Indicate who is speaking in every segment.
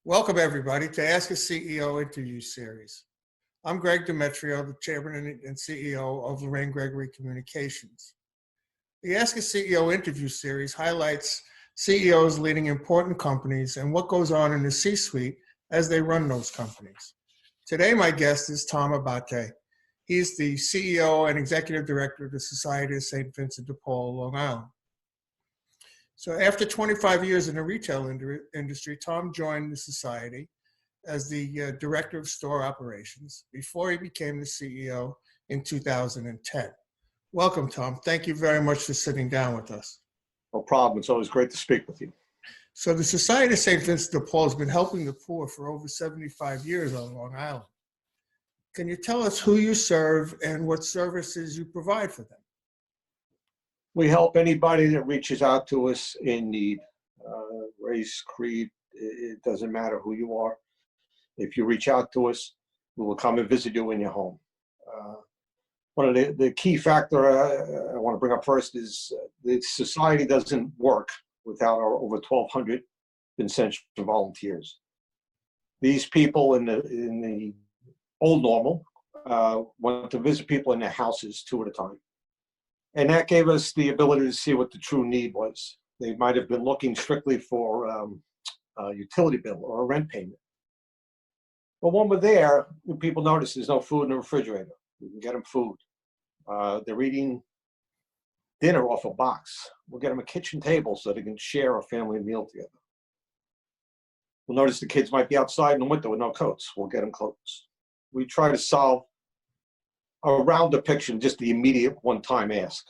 Speaker 1: Welcome, everybody, to Ask a CEO interview series. I'm Greg Demetrio, the Chairman and CEO of Lorraine Gregory Communications. The Ask a CEO interview series highlights CEOs leading important companies and what goes on in the C-suite as they run those companies. Today, my guest is Tom Abbate. He's the CEO and Executive Director of the Society of St. Vincent de Paul, Long Island. So after 25 years in the retail industry, Tom joined the society as the Director of Store Operations before he became the CEO in 2010. Welcome, Tom. Thank you very much for sitting down with us.
Speaker 2: No problem. It's always great to speak with you.
Speaker 1: So the Society of St. Vincent de Paul has been helping the poor for over 75 years on Long Island. Can you tell us who you serve and what services you provide for them?
Speaker 2: We help anybody that reaches out to us in need, race, creed, it doesn't matter who you are. If you reach out to us, we will come and visit you in your home. One of the key factor I want to bring up first is the society doesn't work without our over 1,200 Vincent volunteers. These people in the old normal went to visit people in their houses 2 at a time. And that gave us the ability to see what the true need was. They might have been looking strictly for a utility bill or a rent payment. But when we're there, people notice there's no food in the refrigerator. We can get them food. They're eating dinner off a box. We'll get them a kitchen table so they can share a family meal together. We'll notice the kids might be outside in the winter with no coats. We'll get them coats. We try to solve around depiction, just the immediate one-time ask.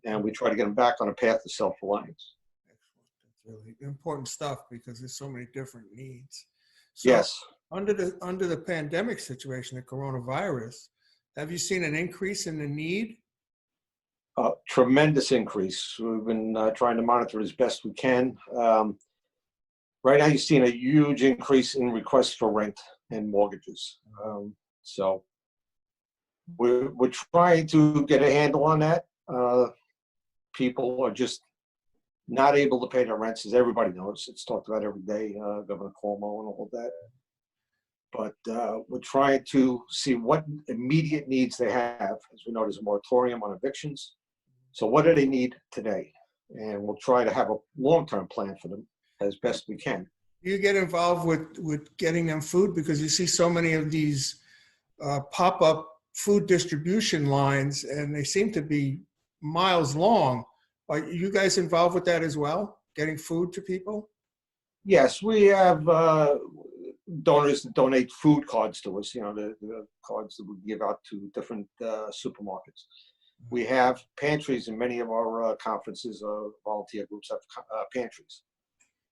Speaker 2: And we try to get them back on a path to self-reliance.
Speaker 1: Excellent. That's really important stuff because there's so many different needs. So
Speaker 2: yes.
Speaker 1: Under the pandemic situation, the coronavirus, have you seen an increase in the need?
Speaker 2: Tremendous increase. We've been trying to monitor as best we can. Right now, you've seen a huge increase in requests for rent and mortgages. So we're trying to get a handle on that. People are just not able to pay their rents, as everybody knows. It's talked about every day, Governor Cuomo and all of that. But we're trying to see what immediate needs they have. As we know, there's a moratorium on evictions. So what do they need today? And we'll try to have a long-term plan for them as best we can.
Speaker 1: You get involved with getting them food because you see so many of these pop-up food distribution lines, and they seem to be miles long. Are you guys involved with that as well, getting food to people?
Speaker 2: Yes, we have donors that donate food cards to us, the cards that we give out to different supermarkets. We have pantries in many of our conferences. Volunteer groups have pantries.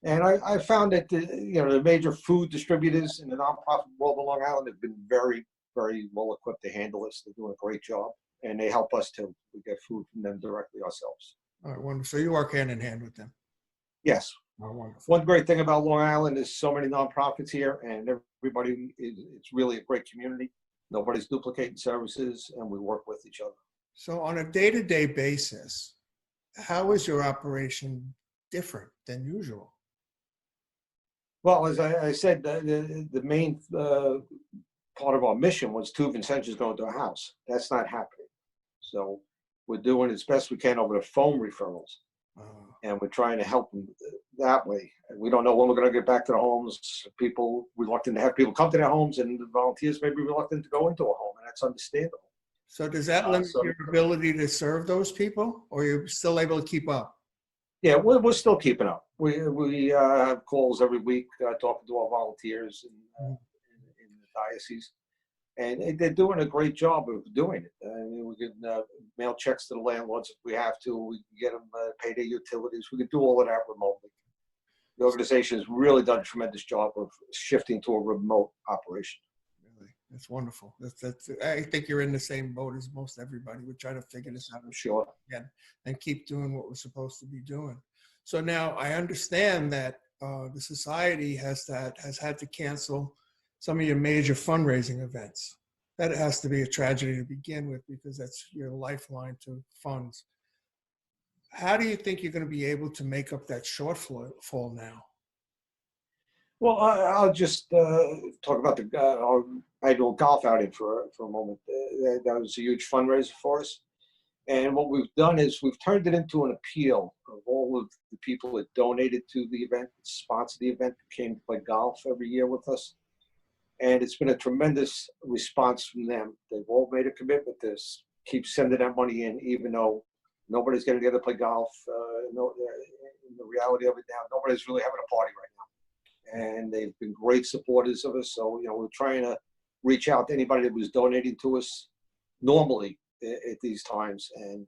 Speaker 2: And I found that the major food distributors in the nonprofit world of Long Island have been very, very well equipped to handle this. They're doing a great job, and they help us too. We get food from them directly ourselves.
Speaker 1: All right, wonderful. So you work hand in hand with them?
Speaker 2: Yes.
Speaker 1: Oh, wonderful.
Speaker 2: One great thing about Long Island is so many nonprofits here, and everybody it's really a great community. Nobody's duplicating services, and we work with each other.
Speaker 1: So on a day-to-day basis, how is your operation different than usual?
Speaker 2: Well, as I said, the main part of our mission was 2 Vincentians going to a house. That's not happening. So we're doing as best we can over the phone referrals. And we're trying to help them that way. And we don't know when we're going to get back to the homes. People reluctant to have people come to their homes, and the volunteers may be reluctant to go into a home, and that's understandable.
Speaker 1: So does that limit your ability to serve those people, or you're still able to keep up?
Speaker 2: Yeah, we're still keeping up. We have calls every week talking to our volunteers in the diocese. And they're doing a great job of doing it. I mean, we can mail checks to the landlords if we have to. We can get them pay their utilities. We can do all of that remotely. The organization has really done a tremendous job of shifting to a remote operation.
Speaker 1: Really, that's wonderful. I think you're in the same boat as most everybody. We're trying to figure this out
Speaker 2: Sure.
Speaker 1: again and keep doing what we're supposed to be doing. So now I understand that the society has had to cancel some of your major fundraising events. That has to be a tragedy to begin with because that's your lifeline to funds. How do you think you're going to be able to make up that shortfall now?
Speaker 2: Well, I'll just talk about our annual golf outing for a moment. That was a huge fundraiser for us. And what we've done is we've turned it into an appeal of all of the people that donated to the event, that sponsored the event, that came to play golf every year with us. And it's been a tremendous response from them. They've all made a commitment to keep sending that money in, even though nobody's getting together to play golf. In the reality of it now, nobody's really having a party right now. And they've been great supporters of us. So, we're trying to reach out to anybody that was donating to us normally at these times. And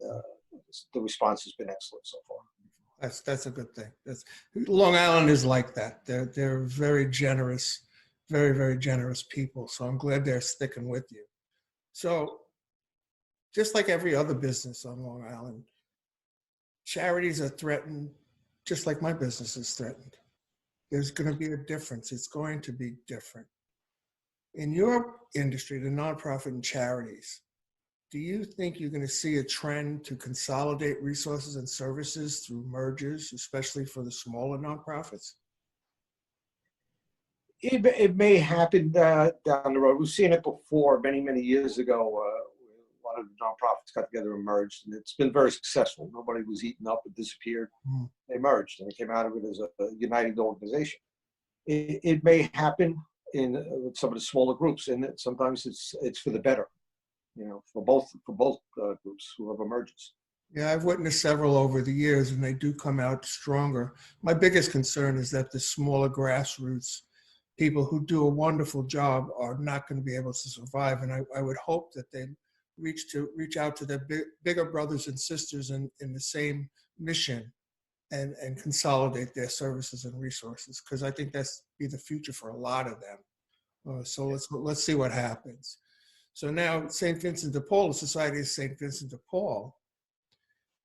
Speaker 2: the response has been excellent so far.
Speaker 1: That's a good thing. Long Island is like that. They're very generous, very, very generous people. So I'm glad they're sticking with you. So just like every other business on Long Island, charities are threatened just like my business is threatened. There's going to be a difference. It's going to be different. In your industry, the nonprofit and charities, do you think you're going to see a trend to consolidate resources and services through mergers, especially for the smaller nonprofits?
Speaker 2: It may happen down the road. We've seen it before many, many years ago. A lot of the nonprofits got together and merged, and it's been very successful. Nobody was eaten up and disappeared. They merged, and they came out of it as a united organization. It may happen with some of the smaller groups, and sometimes it's for the better, for both groups, whoever merges.
Speaker 1: Yeah, I've witnessed several over the years, and they do come out stronger. My biggest concern is that the smaller grassroots people who do a wonderful job are not going to be able to survive. And I would hope that they reach out to their bigger brothers and sisters in the same mission and consolidate their services and resources, because I think that's be the future for a lot of them. So let's see what happens. So now St. Vincent de Paul, the Society of St. Vincent de Paul,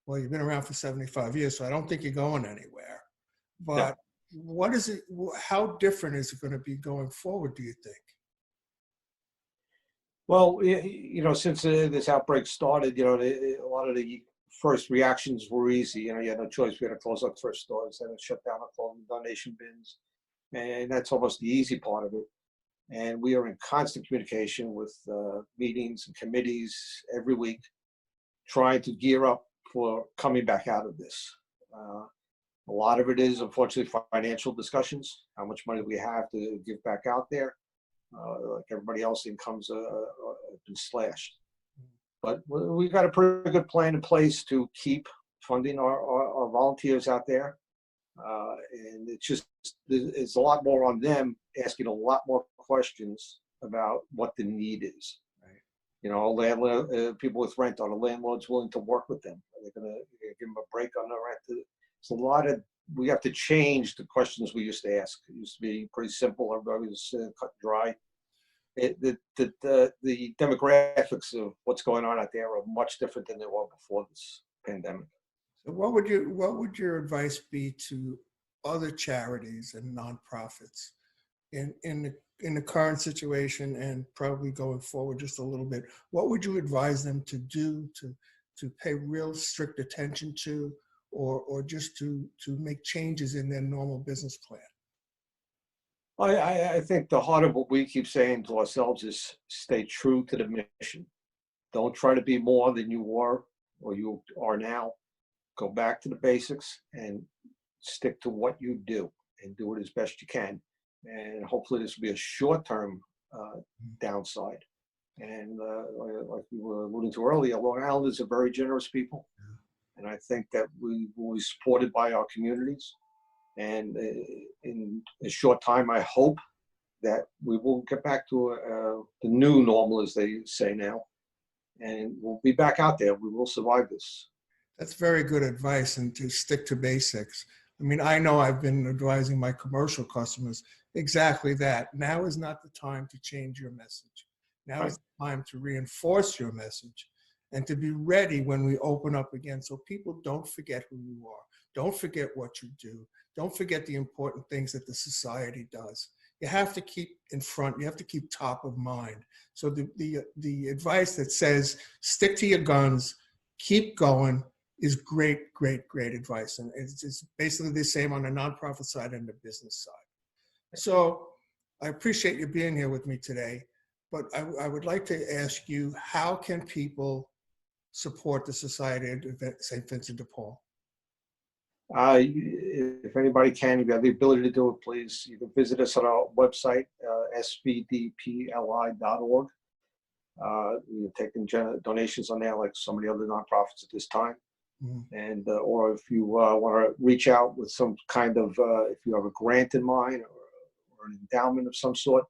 Speaker 1: well, you've been around for 75 years, so I don't think you're going anywhere. But
Speaker 2: Yeah.
Speaker 1: What is it? How different is it going to be going forward, do you think?
Speaker 2: Well, since this outbreak started, a lot of the first reactions were easy. You had no choice. We had to close our thrift stores, had to shut down our clothing donation bins. And that's almost the easy part of it. And we are in constant communication with meetings and committees every week, trying to gear up for coming back out of this. A lot of it is, unfortunately, financial discussions. How much money we have to give back out there. Like everybody else, incomes have been slashed. But we've got a pretty good plan in place to keep funding our volunteers out there. And it's a lot more on them asking a lot more questions about what the need is. Landlord, people with rent, are the landlords willing to work with them? Are they going to give them a break on the rent? It's we have to change the questions we used to ask. It used to be pretty simple. Everybody was cut and dry. The demographics of what's going on out there are much different than they were before this pandemic.
Speaker 1: So what would your advice be to other charities and nonprofits in the current situation and probably going forward just a little bit? What would you advise them to do to pay real strict attention to, or just to make changes in their normal business plan?
Speaker 2: I think the heart of what we keep saying to ourselves is stay true to the mission. Don't try to be more than you were or you are now. Go back to the basics and stick to what you do and do it as best you can. And hopefully this will be a short-term downside. And like we were alluding to earlier, Long Islanders are very generous people. And I think that we will be supported by our communities. And in a short time, I hope that we will get back to the new normal, as they say now. And we'll be back out there. We will survive this.
Speaker 1: That's very good advice, and to stick to basics. I mean, I know I've been advising my commercial customers exactly that. Now is not the time to change your message. Now is the time to reinforce your message and to be ready when we open up again, so people don't forget who you are. Don't forget what you do. Don't forget the important things that the society does. You have to keep in front. You have to keep top of mind. So the advice that says stick to your guns, keep going, is great, great, great advice. And it's basically the same on the nonprofit side and the business side. So I appreciate you being here with me today, but I would like to ask you, how can people support the Society of St. Vincent de Paul?
Speaker 2: If anybody can, if you have the ability to do it, please, you can visit us on our website, svdpli.org. We're taking donations on there like so many other nonprofits at this time. And or if you want to reach out with some kind of, if you have a grant in mind or an endowment of some sort,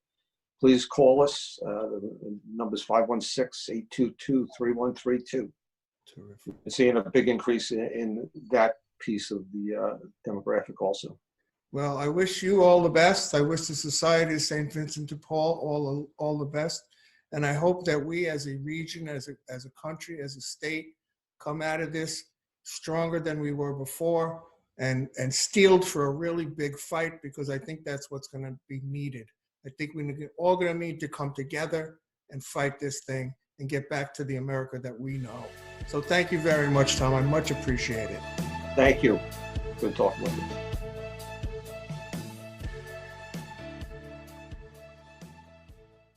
Speaker 2: please call us. The number is 516-822-3132.
Speaker 1: Terrific.
Speaker 2: We're seeing a big increase in that piece of the demographic also.
Speaker 1: Well, I wish you all the best. I wish the Society of St. Vincent de Paul all the best. And I hope that we as a region, as a country, as a state, come out of this stronger than we were before and steeled for a really big fight, because I think that's what's going to be needed. I think we're all going to need to come together and fight this thing and get back to the America that we know. So thank you very much, Tom. I much appreciate it.
Speaker 2: Thank you. Good talking with you.